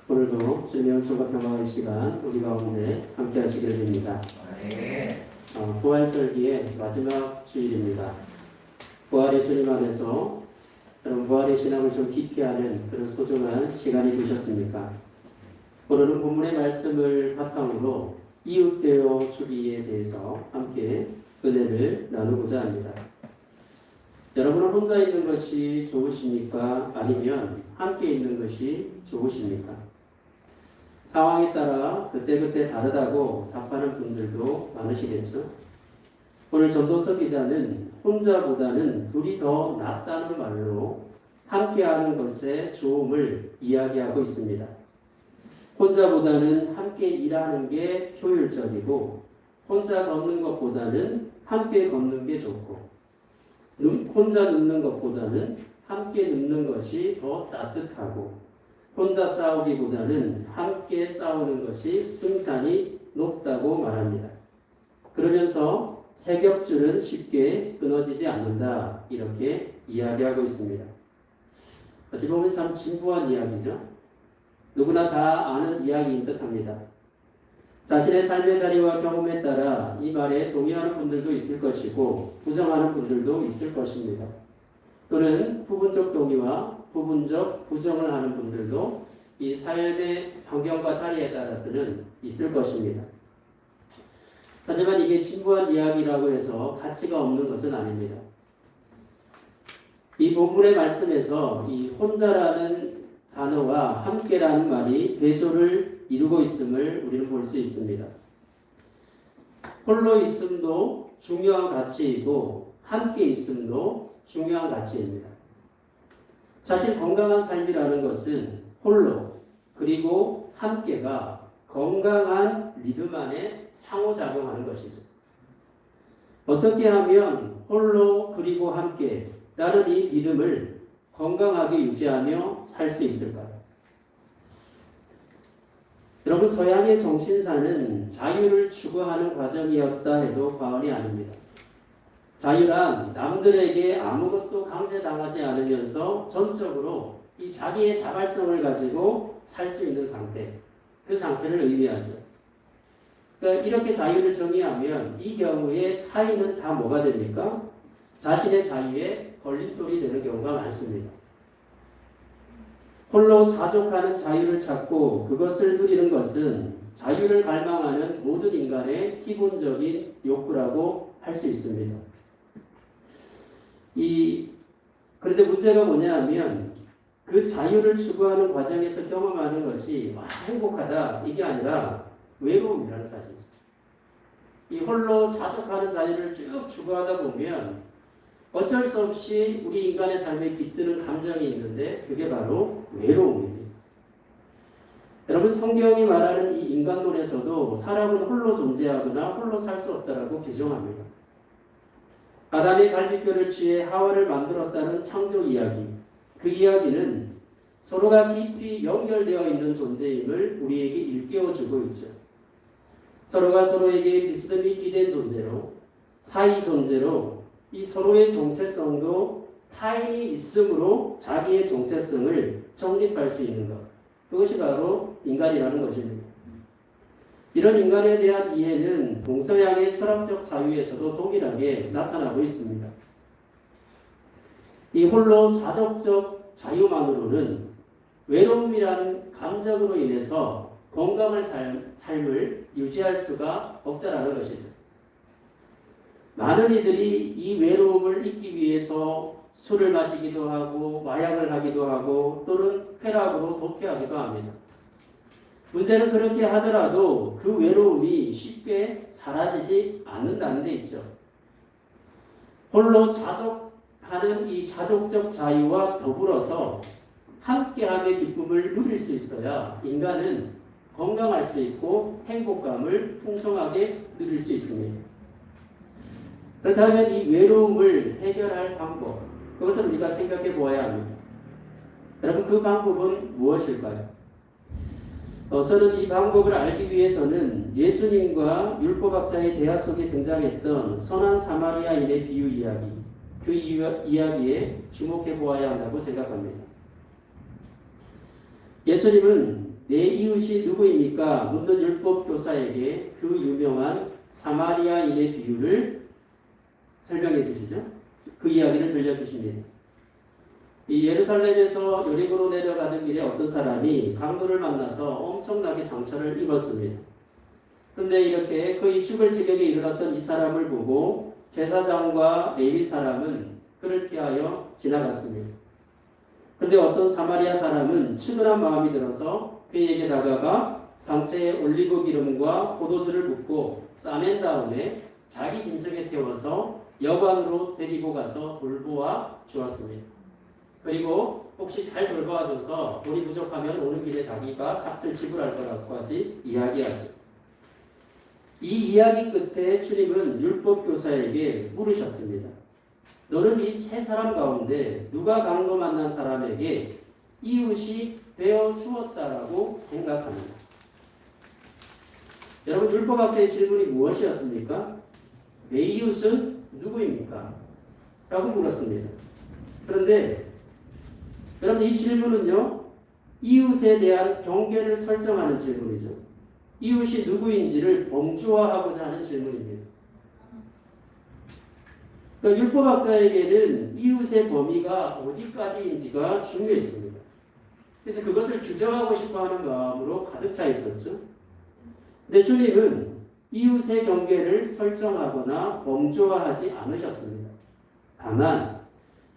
오늘도 주님의 은총과 평화의 시간 우리 가운데 함께 하시기를 빕니다. 부활절기의 마지막 주일입니다. 부활의 주님 안에서 여러분 부활의 신앙을 좀 깊이 하는 그런 소중한 시간이 되셨습니까? 오늘은 본문의 말씀을 바탕으로 이웃되어 주기에 대해서 함께 은혜를 나누고자 합니다. 여러분은 혼자 있는 것이 좋으십니까? 아니면 함께 있는 것이 좋으십니까? 상황에 따라 그때그때 다르다고 답하는 분들도 많으시겠죠? 오늘 전도서 기자는 혼자보다는 둘이 더 낫다는 말로 함께하는 것의 좋음을 이야기하고 있습니다. 혼자보다는 함께 일하는 게 효율적이고 혼자 걷는 것보다는 함께 걷는 게 좋고 혼자 눕는 것보다는 함께 눕는 것이 더 따뜻하고 혼자 싸우기보다는 함께 싸우는 것이 승산이 높다고 말합니다. 그러면서 세 겹줄은 쉽게 끊어지지 않는다 이렇게 이야기하고 있습니다. 어찌 보면 참 진부한 이야기죠. 누구나 다 아는 이야기인 듯합니다. 자신의 삶의 자리와 경험에 따라 이 말에 동의하는 분들도 있을 것이고 부정하는 분들도 있을 것입니다. 또는 부분적 동의와 부분적 부정을 하는 분들도 이 삶의 환경과 자리에 따라서는 있을 것입니다. 하지만 이게 진부한 이야기라고 해서 가치가 없는 것은 아닙니다. 이 본문의 말씀에서 이 혼자라는 단어와 함께라는 말이 대조를 이루고 있음을 우리는 볼 수 있습니다. 홀로 있음도 중요한 가치이고 함께 있음도 중요한 가치입니다. 사실 건강한 삶이라는 것은 홀로 그리고 함께가 건강한 리듬 안에 상호작용하는 것이죠. 어떻게 하면 홀로 그리고 함께라는 이 리듬을 건강하게 유지하며 살 수 있을까요? 여러분 서양의 정신사는 자유를 추구하는 과정이었다 해도 과언이 아닙니다. 자유란 남들에게 아무것도 강제당하지 않으면서 전적으로 이 자기의 자발성을 가지고 살 수 있는 상태, 그 상태를 의미하죠. 그러니까 이렇게 자유를 정의하면 이 경우에 타인은 다 뭐가 됩니까? 자신의 자유에 걸림돌이 되는 경우가 많습니다. 홀로 자족하는 자유를 찾고 그것을 누리는 것은 자유를 갈망하는 모든 인간의 기본적인 욕구라고 할 수 있습니다. 그런데 문제가 뭐냐 하면 그 자유를 추구하는 과정에서 경험하는 것이 행복하다 이게 아니라 외로움이라는 사실이죠. 이 홀로 자족하는 자유를 쭉 추구하다 보면 어쩔 수 없이 우리 인간의 삶에 깃드는 감정이 있는데 그게 바로 외로움입니다. 여러분 성경이 말하는 이 인간론에서도 사람은 홀로 존재하거나 홀로 살 수 없다라고 규정합니다. 아담이 갈비뼈를 취해 하와를 만들었다는 창조 이야기, 그 이야기는 서로가 깊이 연결되어 있는 존재임을 우리에게 일깨워주고 있죠. 서로가 서로에게 비스듬히 기댄 존재로 사이 존재로 이 서로의 정체성도 타인이 있음으로 자기의 정체성을 정립할 수 있는 것, 그것이 바로 인간이라는 것입니다. 이런 인간에 대한 이해는 동서양의 철학적 사유에서도 동일하게 나타나고 있습니다. 이 홀로 자족적 자유만으로는 외로움이라는 감정으로 인해서 건강한 삶을 유지할 수가 없다라는 것이죠. 많은 이들이 이 외로움을 잊기 위해서 술을 마시기도 하고 마약을 하기도 하고 또는 쾌락으로 도피하기도 합니다. 문제는 그렇게 하더라도 그 외로움이 쉽게 사라지지 않는다는 데 있죠. 홀로 자족하는 이 자족적 자유와 더불어서 함께함의 기쁨을 누릴 수 있어야 인간은 건강할 수 있고 행복감을 풍성하게 누릴 수 있습니다. 그렇다면 이 외로움을 해결할 방법, 그것을 우리가 생각해 보아야 합니다. 여러분 그 방법은 무엇일까요? 저는 이 방법을 알기 위해서는 예수님과 율법학자의 대화 속에 등장했던 선한 사마리아인의 비유 이야기, 그 이야기에 주목해 보아야 한다고 생각합니다. 예수님은 내 이웃이 누구입니까? 묻는 율법 교사에게 그 유명한 사마리아인의 비유를 설명해 주시죠. 그 이야기를 들려주십니다. 이 예루살렘에서 여리고로 내려가는 길에 어떤 사람이 강도를 만나서 엄청나게 상처를 입었습니다. 그런데 이렇게 거의 죽을 지경에 이르렀던 이 사람을 보고 제사장과 레위 사람은 그를 피하여 지나갔습니다. 그런데 어떤 사마리아 사람은 측은한 마음이 들어서 그에게 다가가 상체에 올리브 기름과 포도주를 붓고 싸맨 다음에 자기 짐승에 태워서 여관으로 데리고 가서 돌보아 주었습니다. 그리고 혹시 잘 돌봐줘서 돈이 부족하면 오는 길에 자기가 삭슬 지불할 거라고까지 이야기하죠. 이 이야기 끝에 주님은 율법 교사에게 물으셨습니다. 너는 이 세 사람 가운데 누가 강도 만난 사람에게 이웃이 되어 주었다라고 생각합니다. 여러분, 율법학자의 질문이 무엇이었습니까? 내 이웃은 누구입니까? 라고 물었습니다. 그런데 여러분, 이 질문은요, 이웃에 대한 경계를 설정하는 질문이죠. 이웃이 누구인지를 범주화하고자 하는 질문입니다. 그러니까 율법학자에게는 이웃의 범위가 어디까지인지가 중요했습니다. 그래서 그것을 규정하고 싶어하는 마음으로 가득 차 있었죠. 근데 주님은 이웃의 경계를 설정하거나 범주화하지 않으셨습니다. 다만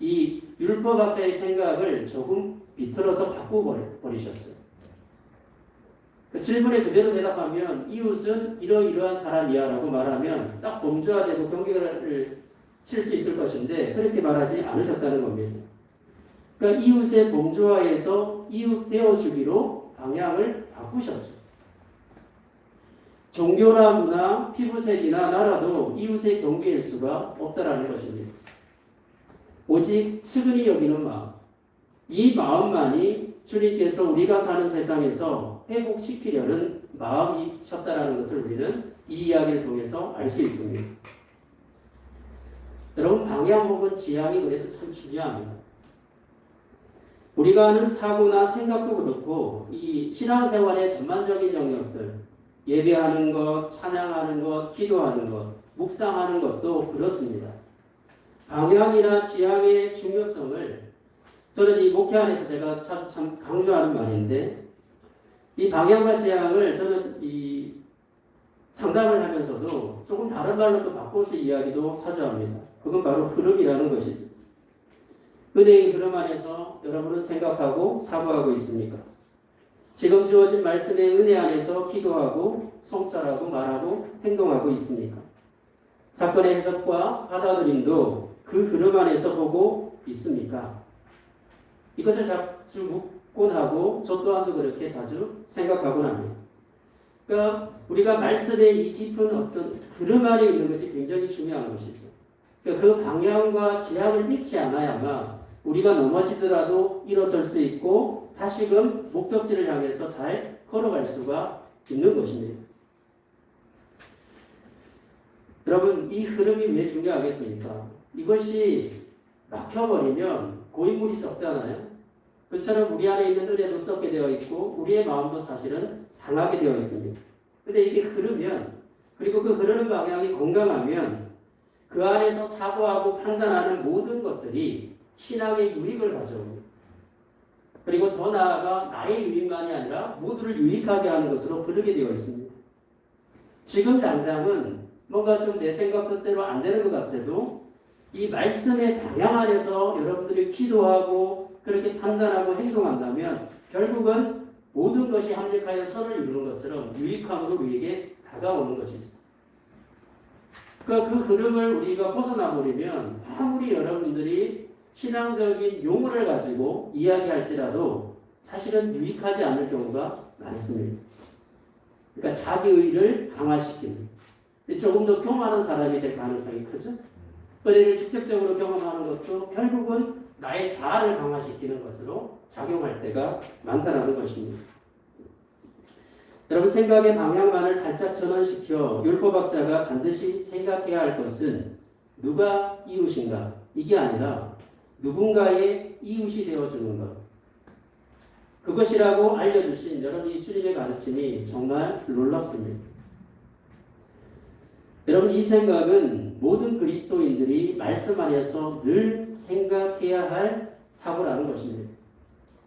이 율법학자의 생각을 조금 비틀어서 바꿔버리셨죠. 그 질문에 그대로 대답하면 이웃은 이러이러한 사람이야 라고 말하면 딱 범주화되고 경계를 칠 수 있을 것인데 그렇게 말하지 않으셨다는 겁니다. 그러니까 이웃의 범주화에서 이웃 되어주기로 방향을 바꾸셨죠. 종교나 문화, 피부색이나 나라도 이웃의 경계일 수가 없다라는 것입니다. 오직 측은히 여기는 마음, 이 마음만이 주님께서 우리가 사는 세상에서 회복시키려는 마음이셨다라는 것을 우리는 이 이야기를 통해서 알 수 있습니다. 여러분, 방향 혹은 지향이 그래서 참 중요합니다. 우리가 하는 사고나 생각도 그렇고 이 신앙생활의 전반적인 영역들, 예배하는 것, 찬양하는 것, 기도하는 것, 묵상하는 것도 그렇습니다. 방향이나 지향의 중요성을 저는 이 목회 안에서 제가 참 강조하는 말인데, 이 방향과 지향을 저는 이 상담을 하면서도 조금 다른 말로 또 바꿔서 이야기도 찾아옵니다. 그건 바로 흐름이라는 것이죠. 은혜의 흐름 안에서 여러분은 생각하고 사고하고 있습니까? 지금 주어진 말씀의 은혜 안에서 기도하고 성찰하고 말하고 행동하고 있습니까? 사건의 해석과 받아들임도 그 흐름 안에서 보고 있습니까? 이것을 자주 묻곤 하고 저 또한도 그렇게 자주 생각하곤 합니다. 그러니까 우리가 말씀의 이 깊은 어떤 흐름 안에 있는 것이 굉장히 중요한 것이죠. 그러니까 그 방향과 지향을 잃지 않아야만 우리가 넘어지더라도 일어설 수 있고 다시금 목적지를 향해서 잘 걸어갈 수가 있는 것입니다. 여러분, 이 흐름이 왜 중요하겠습니까? 이것이 막혀버리면 고인물이 썩잖아요. 그처럼 우리 안에 있는 은혜도 썩게 되어 있고 우리의 마음도 사실은 상하게 되어 있습니다. 근데 이게 흐르면, 그리고 그 흐르는 방향이 건강하면 그 안에서 사고하고 판단하는 모든 것들이 신앙의 유익을 가져옵니다. 그리고 더 나아가 나의 유익만이 아니라 모두를 유익하게 하는 것으로 흐르게 되어 있습니다. 지금 당장은 뭔가 좀 내 생각 뜻대로 안 되는 것 같아도 이 말씀의 방향 안에서 여러분들이 기도하고 그렇게 판단하고 행동한다면 결국은 모든 것이 합력하여 선을 이루는 것처럼 유익함으로 우리에게 다가오는 것이죠. 그러니까 그 흐름을 우리가 벗어나 버리면 아무리 여러분들이 신앙적인 용어를 가지고 이야기할지라도 사실은 유익하지 않을 경우가 많습니다. 그러니까 자기의를 강화시키는, 조금 더 교만한 사람이 될 가능성이 크죠. 은혜를 직접적으로 경험하는 것도 결국은 나의 자아를 강화시키는 것으로 작용할 때가 많다는 것입니다. 여러분, 생각의 방향만을 살짝 전환시켜 율법학자가 반드시 생각해야 할 것은 누가 이웃인가? 이게 아니라 누군가의 이웃이 되어주는 것. 그것이라고 알려주신 여러분 이 주님의 가르침이 정말 놀랍습니다. 여러분 이 생각은 모든 그리스도인들이 말씀 안에서 늘 생각해야 할 사고라는 것입니다.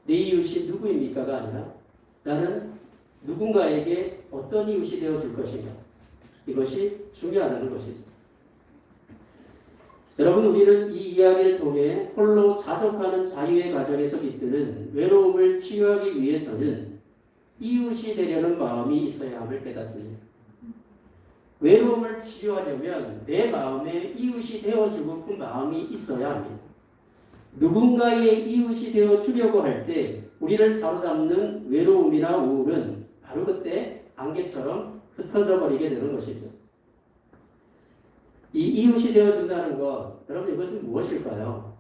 내 이웃이 누구입니까가 아니라 나는 누군가에게 어떤 이웃이 되어줄 것인가. 이것이 중요하다는 것이죠. 여러분 우리는 이 이야기를 통해 홀로 자족하는 자유의 과정에서 깃드는 외로움을 치유하기 위해서는 이웃이 되려는 마음이 있어야 함을 깨닫습니다. 외로움을 치유하려면 내 마음에 이웃이 되어주고픈 마음이 있어야 합니다. 누군가의 이웃이 되어주려고 할 때 우리를 사로잡는 외로움이나 우울은 바로 그때 안개처럼 흩어져 버리게 되는 것이죠. 이 이웃이 되어준다는 것, 여러분 이것은 무엇일까요?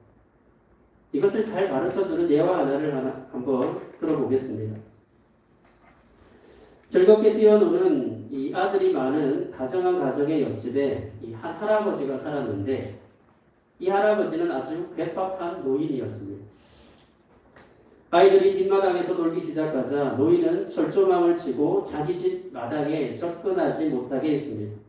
이것을 잘 가르쳐주는 예화 하나를 한번 들어보겠습니다. 즐겁게 뛰어노는 이 아들이 많은 다정한 가정의 옆집에 이 한 할아버지가 살았는데 이 할아버지는 아주 괴팍한 노인이었습니다. 아이들이 뒷마당에서 놀기 시작하자 노인은 철조망을 치고 자기 집 마당에 접근하지 못하게 했습니다.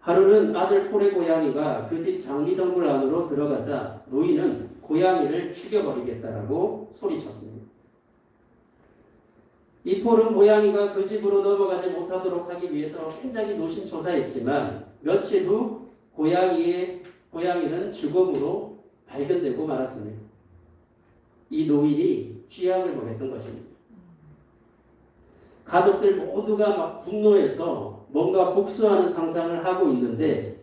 하루는 아들 폴의 고양이가 그 집 장미덩굴 안으로 들어가자 노인은 고양이를 죽여버리겠다라고 소리쳤습니다. 이 폴은 고양이가 그 집으로 넘어가지 못하도록 하기 위해서 굉장히 노심초사했지만 며칠 후 고양이는 죽음으로 발견되고 말았습니다. 이 노인이 취향을 보냈던 것입니다. 가족들 모두가 막 분노해서 뭔가 복수하는 상상을 하고 있는데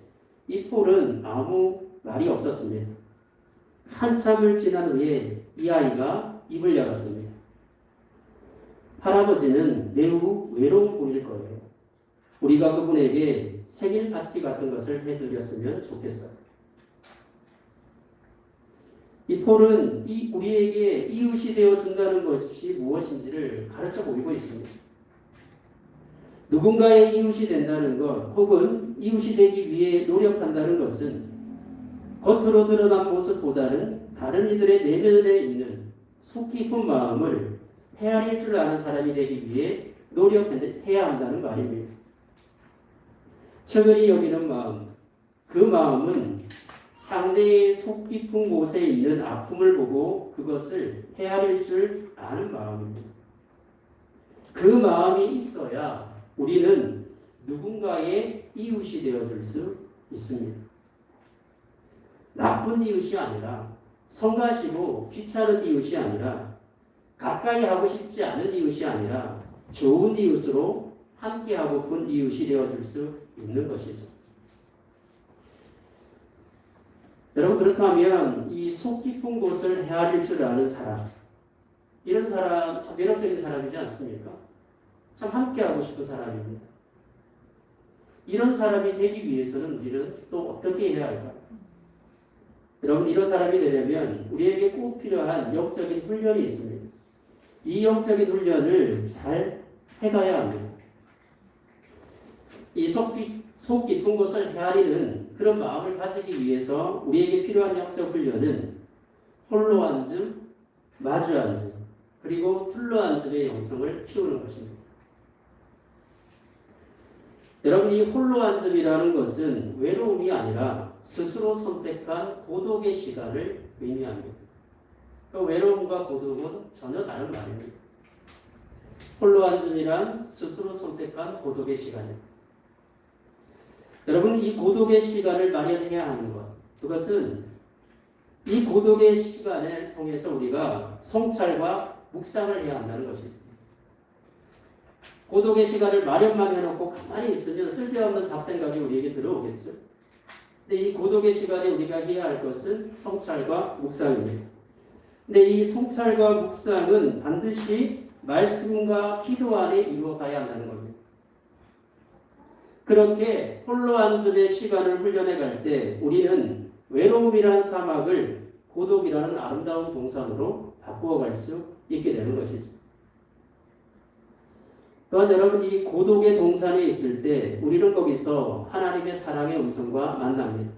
이 폴은 아무 말이 없었습니다. 한참을 지난 후에 이 아이가 입을 열었습니다. 할아버지는 매우 외로운 분일 거예요. 우리가 그분에게 생일 파티 같은 것을 해드렸으면 좋겠어요. 이 폴은 우리에게 이웃이 되어준다는 것이 무엇인지를 가르쳐 보이고 있습니다. 누군가의 이웃이 된다는 것 혹은 이웃이 되기 위해 노력한다는 것은 겉으로 드러난 모습보다는 다른 이들의 내면에 있는 속 깊은 마음을 헤아릴 줄 아는 사람이 되기 위해 노력해야 한다는 말입니다. 측은히 여기는 마음, 그 마음은 상대의 속 깊은 곳에 있는 아픔을 보고 그것을 헤아릴 줄 아는 마음입니다. 그 마음이 있어야 우리는 누군가의 이웃이 되어줄 수 있습니다. 나쁜 이웃이 아니라 성가시고 귀찮은 이웃이 아니라 가까이 하고 싶지 않은 이웃이 아니라 좋은 이웃으로 함께하고픈 이웃이 되어줄 수 있는 것이죠. 여러분 그렇다면 이 속 깊은 곳을 헤아릴 줄 아는 사람, 이런 사람 참 매력적인 사람이지 않습니까? 참 함께하고 싶은 사람입니다. 이런 사람이 되기 위해서는 우리는 또 어떻게 해야 할까요? 여러분 이런 사람이 되려면 우리에게 꼭 필요한 영적인 훈련이 있습니다. 이 영적인 훈련을 잘 해가야 합니다. 이 속 깊은 곳을 헤아리는 그런 마음을 가지기 위해서 우리에게 필요한 영적 훈련은 홀로 앉음, 마주 앉음, 그리고 둘러 앉음의 영성을 키우는 것입니다. 여러분 이 홀로 앉음이라는 것은 외로움이 아니라 스스로 선택한 고독의 시간을 의미합니다. 외로움과 고독은 전혀 다른 말입니다. 홀로 앉음이란 스스로 선택한 고독의 시간입니다. 여러분 이 고독의 시간을 마련해야 하는 것, 그것은 이 고독의 시간을 통해서 우리가 성찰과 묵상을 해야 한다는 것이죠. 고독의 시간을 마련만 해놓고 가만히 있으면 쓸데없는 잡생각이 우리에게 들어오겠죠. 근데 이 고독의 시간에 우리가 해야 할 것은 성찰과 묵상입니다. 근데 이 성찰과 묵상은 반드시 말씀과 기도 안에 이루어가야 한다는 겁니다. 그렇게 홀로 앉음의 시간을 훈련해 갈 때 우리는 외로움이라는 사막을 고독이라는 아름다운 동산으로 바꾸어 갈 수 있게 되는 것이죠. 또한 여러분 이 고독의 동산에 있을 때 우리는 거기서 하나님의 사랑의 음성과 만납니다.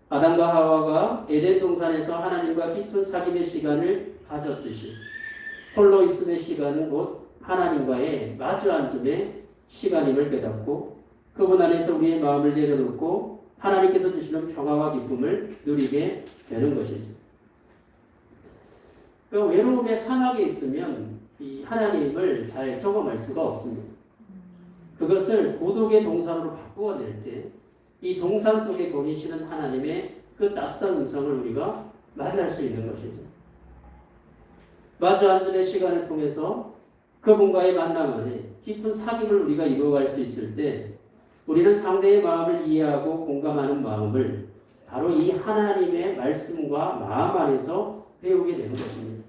아담과 하와가 에덴 동산에서 하나님과 깊은 사귐의 시간을 가졌듯이 홀로 있음의 시간은 곧 하나님과의 마주 앉음의 시간임을 깨닫고 그분 안에서 우리의 마음을 내려놓고 하나님께서 주시는 평화와 기쁨을 누리게 되는 것이죠. 그 외로움의 사막에 있으면 이 하나님을 잘 경험할 수가 없습니다. 그것을 고독의 동산으로 바꾸어낼 때 이 동산 속에 거니시는 하나님의 그 따뜻한 음성을 우리가 만날 수 있는 것이죠. 마주 앉음의 시간을 통해서 그분과의 만남 안에 깊은 사귐을 우리가 이루어갈 수 있을 때 우리는 상대의 마음을 이해하고 공감하는 마음을 바로 이 하나님의 말씀과 마음 안에서 배우게 되는 것입니다.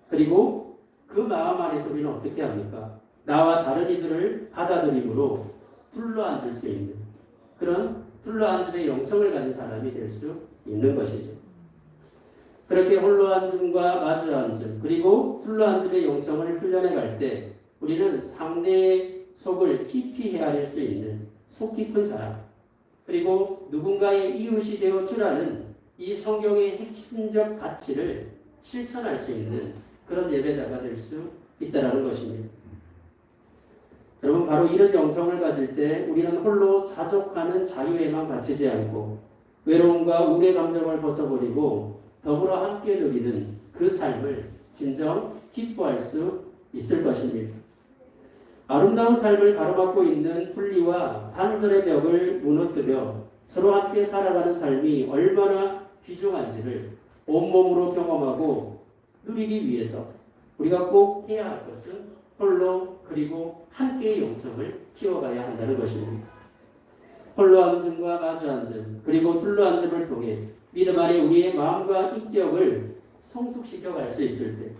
그리고 그 마음 안에서 우리는 어떻게 합니까? 나와 다른 이들을 받아들임으로 둘러앉을 수 있는 그런 둘러앉음의 영성을 가진 사람이 될 수 있는 것이죠. 그렇게 홀로 앉음과 마주 앉음 그리고 둘러앉음의 영성을 훈련해 갈 때 우리는 상대의 속을 깊이 헤아릴 수 있는 속 깊은 사람 그리고 누군가의 이웃이 되어 주라는 이 성경의 핵심적 가치를 실천할 수 있는 그런 예배자가 될 수 있다는 것입니다. 여러분 바로 이런 영성을 가질 때 우리는 홀로 자족하는 자유에만 갇히지 않고 외로움과 우울의 감정을 벗어버리고 더불어 함께 누리는 그 삶을 진정 기뻐할 수 있을 것입니다. 아름다운 삶을 가로막고 있는 분리와 단절의 벽을 무너뜨려 서로 함께 살아가는 삶이 얼마나 귀중한지를 온몸으로 경험하고 누리기 위해서 우리가 꼭 해야 할 것은 홀로 그리고 함께의 영성을 키워가야 한다는 것입니다. 홀로 앉음과 마주 앉음 그리고 둘러 앉음을 통해 믿음 안에 우리의 마음과 인격을 성숙시켜 갈 수 있을 때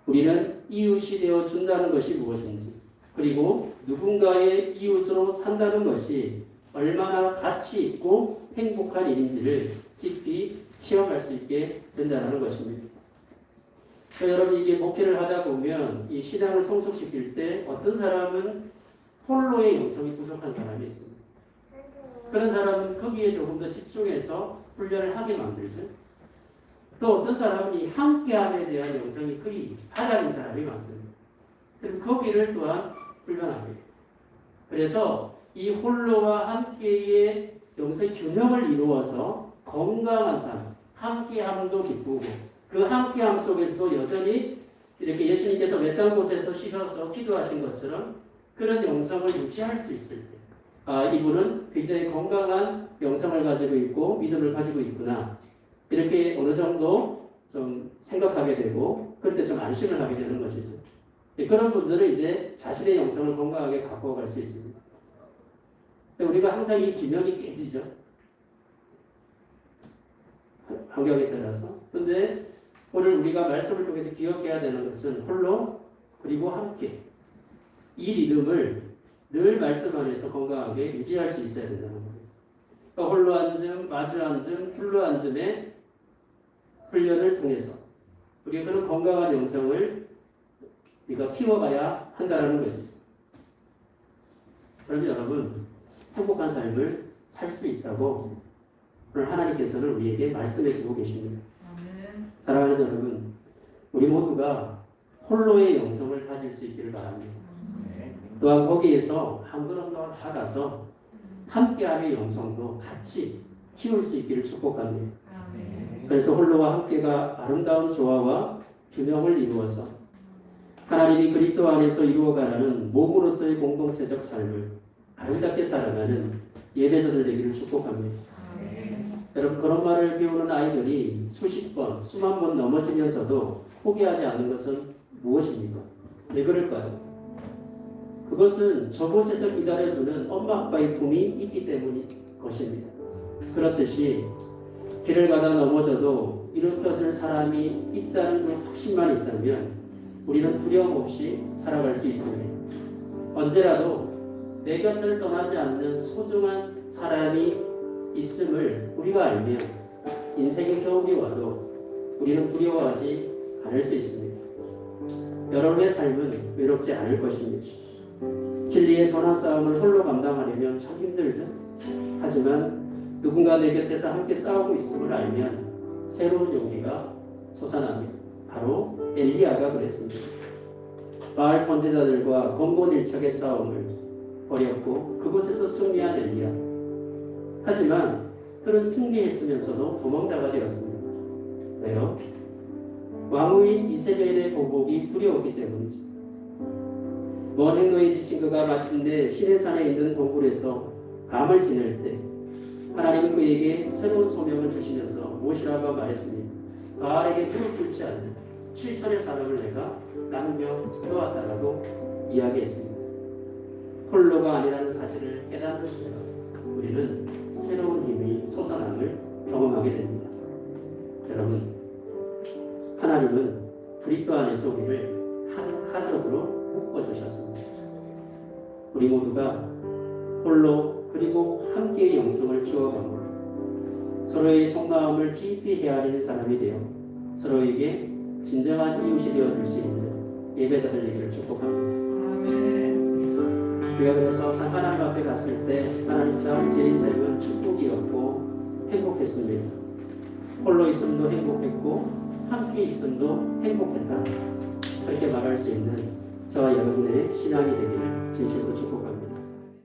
우리는 이웃이 되어 준다는 것이 무엇인지 그리고 누군가의 이웃으로 산다는 것이 얼마나 가치 있고 행복한 일인지를 깊이 체험할 수 있게 된다는 것입니다. 여러분 이게 목회를 하다 보면 이 신앙을 성숙시킬 때 어떤 사람은 홀로의 영성이 부족한 사람이 있습니다. 그런 사람은 거기에 조금 더 집중해서 훈련을 하게 만들죠. 또 어떤 사람은 이 함께함에 대한 영성이 거의 바닥인 사람이 많습니다. 그럼 거기를 또한 훈련합니다. 그래서 이 홀로와 함께의 영성 균형을 이루어서 건강한 삶, 함께함도 기쁘고 그 함께함 속에서도 여전히 이렇게 예수님께서 외딴 곳에서 쉬셔서 기도하신 것처럼 그런 영성을 유지할 수 있을 때 이분은 굉장히 건강한 영성을 가지고 있고 믿음을 가지고 있구나 이렇게 어느 정도 좀 생각하게 되고 그럴 때 좀 안심을 하게 되는 것이죠. 그런 분들은 이제 자신의 영성을 건강하게 갖고 갈 수 있습니다. 우리가 항상 이 균형이 깨지죠. 환경에 따라서. 그런데 오늘 우리가 말씀을 통해서 기억해야 되는 것은 홀로 그리고 함께 이 리듬을 늘 말씀 안에서 건강하게 유지할 수 있어야 된다는 거예요. 그러니까 홀로 앉음, 마주 앉음, 둘러 앉음의 훈련을 통해서 우리가 그런 건강한 영성을 우리가 키워가야 한다는 것이죠. 그러면 여러분 행복한 삶을 살 수 있다고 오늘 하나님께서는 우리에게 말씀해 주고 계십니다. 사랑하는 여러분, 우리 모두가 홀로의 영성을 가질 수 있기를 바랍니다. 또한 거기에서 한 걸음 더 나아가서 함께함의 영성도 같이 키울 수 있기를 축복합니다. 그래서 홀로와 함께가 아름다운 조화와 균형을 이루어서 하나님이 그리스도 안에서 이루어가는 몸으로서의 공동체적 삶을 아름답게 살아가는 예배자들 되기를 축복합니다. 여러분 그런 말을 배우는 아이들이 수십 번, 수만 번 넘어지면서도 포기하지 않는 것은 무엇입니까? 왜 그럴까요? 그것은 저곳에서 기다려주는 엄마 아빠의 품이 있기 때문인 것입니다. 그렇듯이 길을 가다 넘어져도 일으켜줄 사람이 있다는 그 확신만 있다면 우리는 두려움 없이 살아갈 수 있습니다. 언제라도 내 곁을 떠나지 않는 소중한 사람이 있음을 우리가 알면 인생의 겨울이 와도 우리는 두려워하지 않을 수 있습니다. 여러분의 삶은 외롭지 않을 것입니다. 진리의 선한 싸움을 홀로 감당하려면 참 힘들죠. 하지만 누군가 내 곁에서 함께 싸우고 있음을 알면 새로운 용기가 솟아납니다. 바로 엘리야가 그랬습니다. 바알 선지자들과 권곤일척의 싸움을 벌였고 그곳에서 승리한 엘리야. 하지만 그는 승리했으면서도 도망자가 되었습니다. 왜요? 왕후인 이세벨의 보복이 두려웠기 때문이죠. 먼 행로에 지친 그가 마침내 시내산에 있는 동굴에서 밤을 지낼 때 하나님은 그에게 새로운 소명을 주시면서 무엇이라고 말했습니다. 바알에게 무릎 꿇지 않는 7천의 사람을 내가 나누며 놓았다라고 이야기했습니다. 홀로가 아니라는 사실을 깨닫는 순간 우리는 새로운 힘이 솟아남을 경험하게 됩니다. 여러분, 하나님은 그리스도 안에서 우리를 한 가족으로 묶어주셨습니다. 우리 모두가 홀로 그리고 함께의 영성을 키워가고 서로의 속마음을 깊이 헤아리는 사람이 되어 서로에게 진정한 이웃이 되어줄 수 있는 예배자들 되기를 축복합니다. 우리가 그래서 참 하나님 앞에 갔을 때 하나님 참 제 인생은 축복이었고 행복했습니다. 홀로 있음도 행복했고 함께 있음도 행복했다. 그렇게 말할 수 있는 저와 여러분의 신앙이 되기를 진심으로 축복합니다.